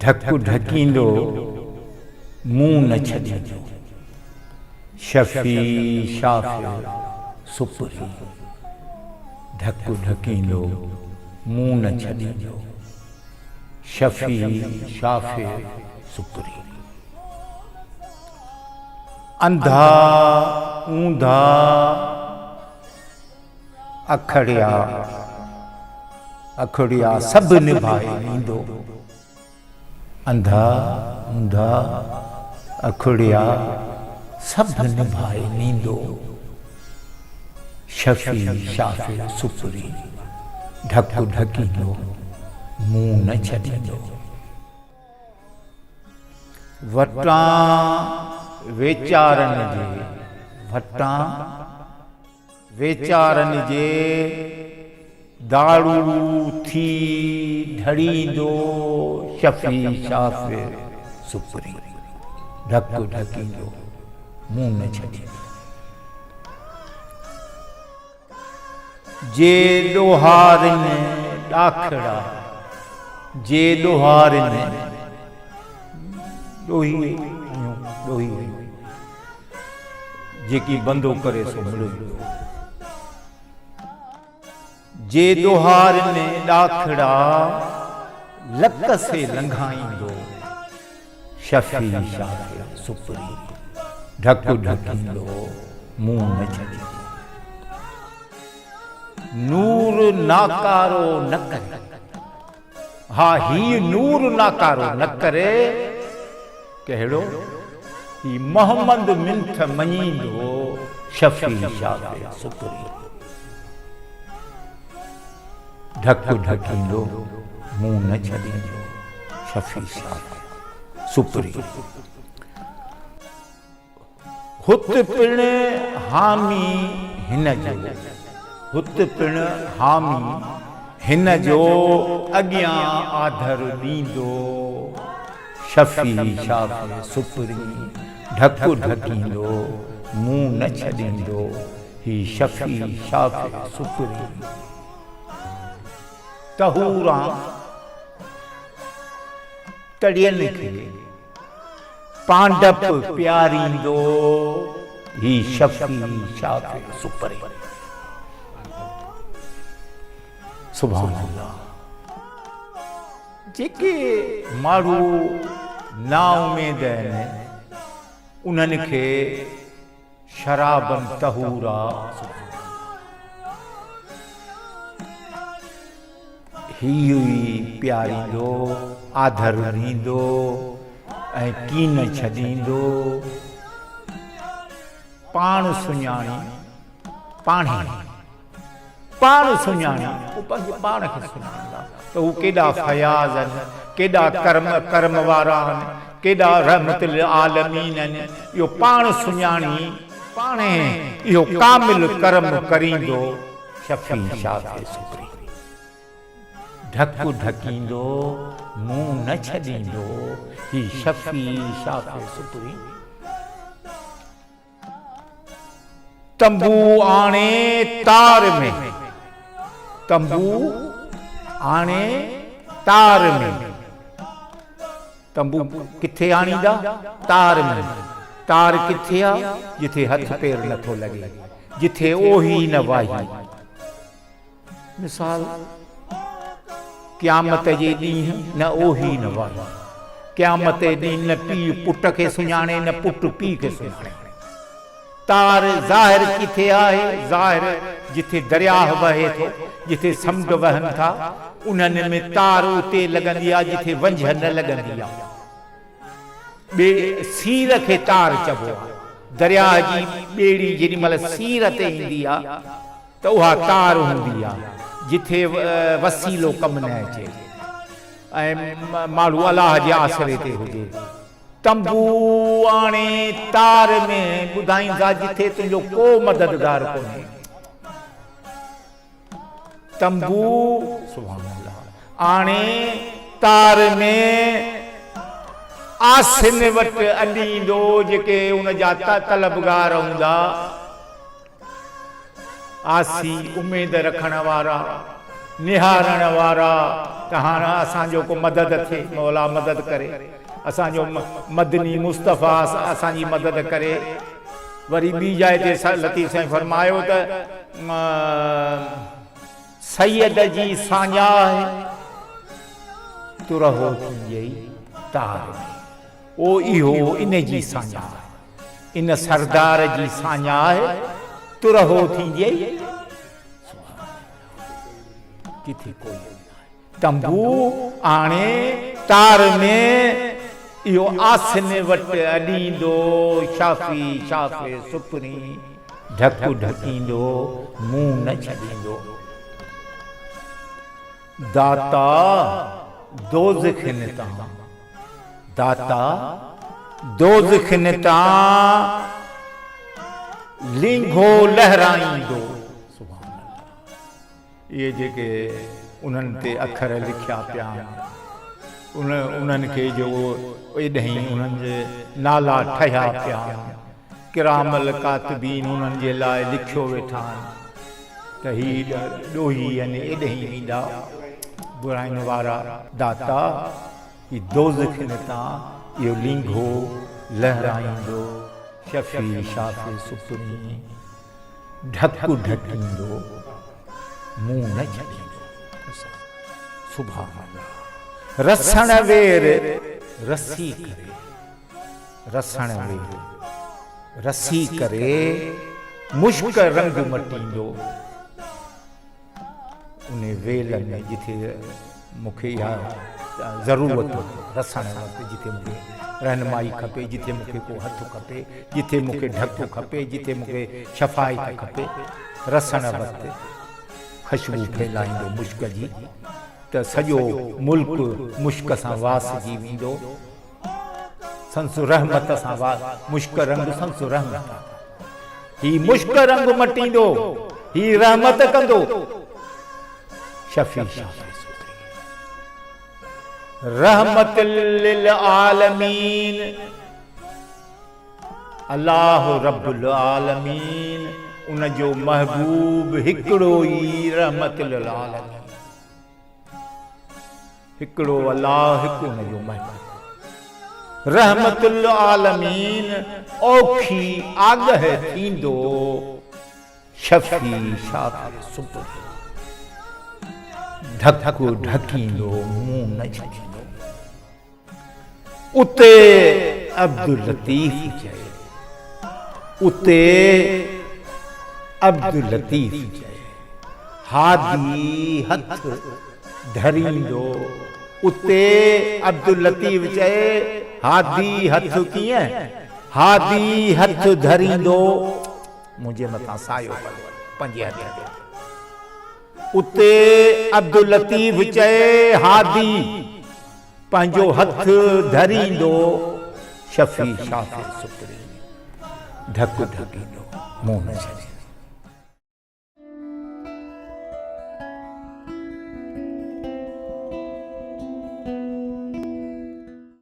ढकु ढकींदो मुंह न छॾींदो शफ़ी शाफ़ी सुपुरी ढकु ढकींदो मुंह न छॾींदो शफ़ी शाफ़ी सुपुरी अंधा ऊंधा अखड़िया अखड़िया सब निभाए नींदो अंधा ऊंधा अखड़िया सब निभाए नींदो शफ़ी शाफ़ी सुपुरी ढकु ढकींदो मुंह न छॾींदो वटां वेचारन जे वटां वेचारन जे दारू थी ढड़ींदो शफ़ी शाफ़ी सुपुरी ढकु ढकींदो मुंह न छॾींदो जे ॾोहारिन ॾाखड़ा जे ॾोहारिन ॾोही ॾोही जेकी बंदो करे सो मिलंदो जे ॾोहारिन ॾाखड़ा लक से लंघाईंदो शफ़ी शाफ़ी सुपुरी ढकु ढकींदो मुंह न छॾींदो नूर नाकारो न करे हा ही नूर नाकारो न करे कहिड़ो ही मोहम्मद मिंथ मञींदो शफ़ी शाफ़ी सुपुरी ढकु ढकींदो मुंह न छॾींदो शफ़ी शाफ़ी सुपुरी हुत पिण हामी हिन जो हुत पिण हामी हिन जो अॻियां आधर ॾींदो शफ़ी शाफ़ी सुपुरी ढकु ढकींदो मुंह न छॾींदो ही शफ़ी शाफ़ी सुपुरी तहूरां तड़ियन खे पांडप प्यारींदो ही शफ़ी शाफ़ी सुपुरी सुभान अल्लाह जेके माण्हू ना उमेद आहिनि उन्हनि खे शराबन तहूरा ही प्यारींदो आधर ॾींदो ऐं कीन छॾींदो पाण सुञाणी पाणी पाण सुञाणी हू पंहिंजे पाण खे सुञाणींदा त हू केॾा फयाज़ आहिनि केॾा कर्म वारा आहिनि केॾा रहमतुल आलमीन आहिनि इहो पाण सुञाणी पाण इहो कामिल कर्म करींदो शफ़ी शाफ़ी सुपुरी ढकु ढकींदो मुंह न छॾींदो ही शफ़ी शाफ़ी सुपुरी तंबू आणे तार में तंबू आणे तार में तंबू किथे आणींदा तार में तार किथे आ जिथे हथ पैर नथो लगे जिथे ओही न वाही मिसाल क़यामत जे ॾींहुं न ओही न वाही क़यामत जे ॾींहुं न पीउ पुट खे सुञाणे न पुट पीउ खे सुञाणे तार ज़ाहिर किथे आहे ज़ाहिर जिथे दरियाह वहे थो जिथे समुंड वहनि था उन्हनि में तार उते लॻंदी आहे जिथे वंझ न लॻंदी आहे ॿे सीर खे तार चइबो आहे दरियाह जी ॿेड़ी जेॾी महिल सीर ते ईंदी आहे त उहा तार हूंदी आहे जिथे वसीलो कमु न अचे ऐं माण्हू अलाह जे आसरे ते हुजे तंबू आणे तार में ॿुधाईंदा जिथे तुंहिंजो को मददगार कोन्हे तंबू सुभान अल्लाह आणे तार में आसिन वटि अलींदो जेके उन जा तलबगार हूंदा आसी उमेद रखण वारा निहारण वारा त हाणे असांजो को मदद थे, मौला मदद करे, असांजो मदनी मुस्तफ़ा असांजी मदद करे। वरी ॿी जाइ ते लतीफ़ साईं फरमायो त सैयद जी साञा आहे तुरहो थी तार में, ओ इहो इन जी साञा आहे, इन सरदार जी साञा आहे तुरहो थी किथे कोई तंबू आणे तार में इहो आसने वटि अॾींदो, शाफ़ी शाफ़े सुपरी ढकु ढकींदो, मुंहुं न छॾींदो। दाता दोज़ख़िन तां, दाता दोज़ख़िन तां लिंघो लहराईंदो। ये जेके उन्हनि ते अखर लिखिया पिया उन्हनि खे जो एॾहीं उन्हनि जे नाला ठहिया पिया, किरामल कातिबीन उन्हनि जे लाइ लिखियो वेठा आहिनि त ही ॾोही यानी एॾहीं ईंदा बुराइनि वारा। दाता ही दोज़ख़िन तां इहो लिंघो लहराईंदो, शफ़ी शाफ़ी सुपरी ढकु ढकींदो, मुंहुं न छॾींदो। सुभान अल्लाह। रसण वेर रसी करे, रसण वेर रसी करे मुश्क रंग मटींदो। उन वेल में जिथे मूंखे इहा ज़रूरत रसण वक़्तु, जिथे मूंखे रहनुमाई खपे, जिथे मूंखे को हथु खपे, जिथे मूंखे ढकु खपे, जिथे मूंखे शफ़ाइत खपे, रसण वक़्तु ख़ुशबू फैलाईंदो मुश्क जी, त सॼो मुल्क मुश्क सां वासिजी वेंदो। संसु रहमत सां मुश्क रंग संसु रहमत, ही मुश्क रंग मटींदो, ही रहमत कंदो। शफ़ी शाफ़ी रहमत लिल आलमीन, अल्लाह रब्बुल आलमीन उन जो महबूब हिकिड़ो ई रहमत लिल आलमीन, हिकिड़ो अल्लाह, हिकु उन जो महबूब रहमतुल आलमीन। औखी आगह थींदो, शफ़ी शाफ़ी सुपरी ढकु ढकींदो, मुंहुं न छॾींदो। उते अब्दुल लतीफ़ चए, उते अब्दुल लतीफ़ चए, हादी हथ धरींदो। उते अब्दुल लतीफ़ चए, हादी हथ कीअं, हादी हथ धरींदो, मुंहिंजे मथां सायो पंजे हथ। उते अब्दुल लतीफ़ चए, हादी पंहिंजो हथ धरींदो, शफ़ी शाफ़ी सुपरी ढकु ढकींदो, मुंहुं न छॾींदो।